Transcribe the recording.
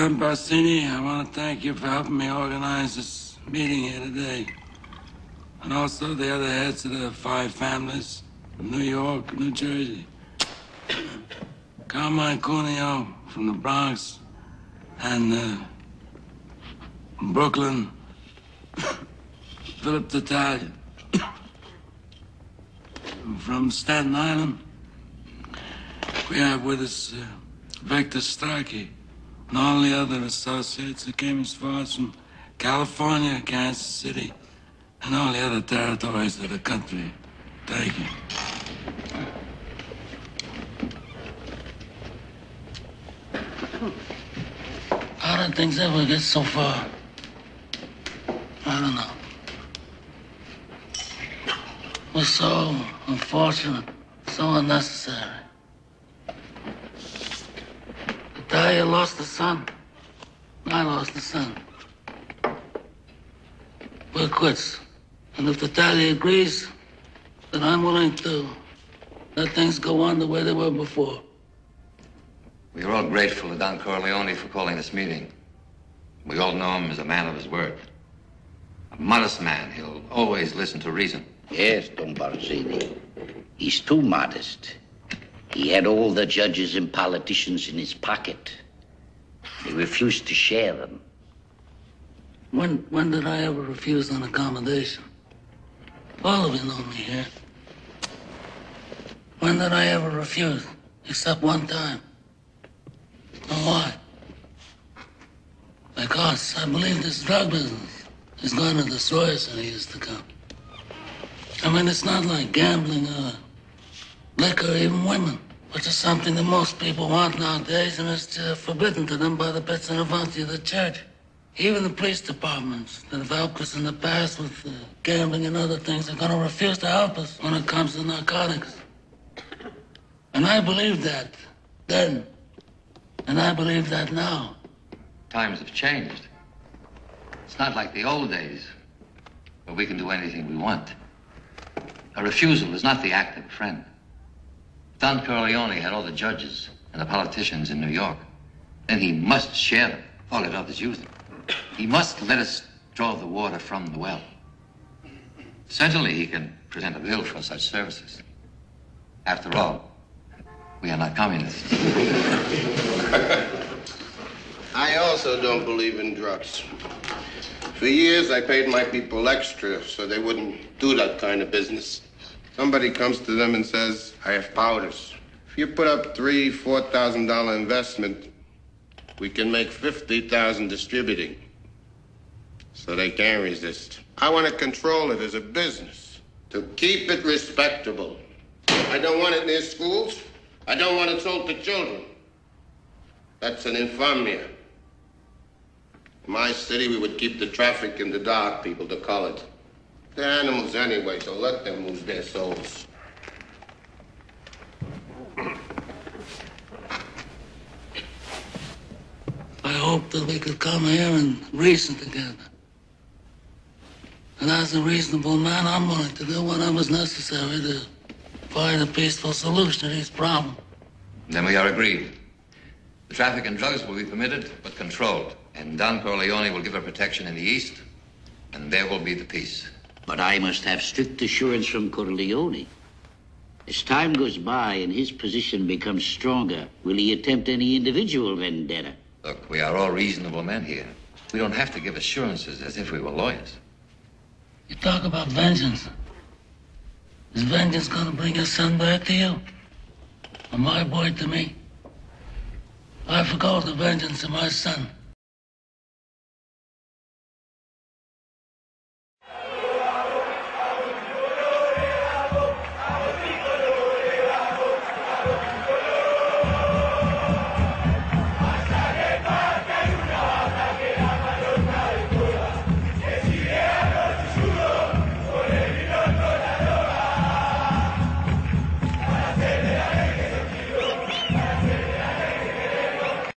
Lieutenant Barsini, I want to thank you for helping me organize this meeting here today. And also the other heads of the 5 families from New York, New Jersey. Carmine Cuneo from the Bronx and Brooklyn, Philip Tattaglia from Staten Island. We have with us Victor Starkey and all the other associates that came as far as from California, Kansas City, and all the other territories of the country. Thank you. How did things ever get so far? I don't know. It was so unfortunate, so unnecessary. Talia lost the son. I lost the son. We're quits. And if Talia agrees, then I'm willing to let things go on the way they were before. We are all grateful to Don Corleone for calling this meeting. We all know him as a man of his word. A modest man. He'll always listen to reason. Yes, Don Barzini. He's too modest. He had all the judges and politicians in his pocket. He refused to share them. When did I ever refuse an accommodation? All of you know me here. When did I ever refuse? Except one time. And why? Because I believe this drug business is going to destroy us in the years to come. I mean, it's not like gambling or liquor or even women, which is something that most people want nowadays, and it's forbidden to them by the bits and avanti of the church. Even the police departments that have helped us in the past with gambling and other things are going to refuse to help us when it comes to narcotics. And I believed that then, and I believe that now. Times have changed. It's not like the old days, where we can do anything we want. A refusal is not the act of a friend. Don Corleone had all the judges and the politicians in New York. Then he must share them. All he does is use them. He must let us draw the water from the well. Certainly he can present a bill for such services. After all, we are not communists. I also don't believe in drugs. For years, I paid my people extra so they wouldn't do that kind of business. Somebody comes to them and says, I have powders. If you put up $3,000, $4,000 investment, we can make $50,000 distributing. So they can't resist. I want to control it as a business, to keep it respectable. I don't want it near schools. I don't want it sold to children. That's an infamia. In my city, we would keep the traffic in the dark, people, the colored. They're animals anyway, so let them lose their souls. I hope that we could come here and reason together. And as a reasonable man, I'm willing to do whatever's necessary to find a peaceful solution to these problems. Then we are agreed. The traffic in drugs will be permitted, but controlled. And Don Corleone will give her protection in the East, and there will be the peace. But I must have strict assurance from Corleone. As time goes by and his position becomes stronger, will he attempt any individual vendetta? Look, we are all reasonable men here. We don't have to give assurances as if we were lawyers. You talk about vengeance. Is vengeance going to bring your son back to you? Or my boy to me? I forgo the vengeance of my son.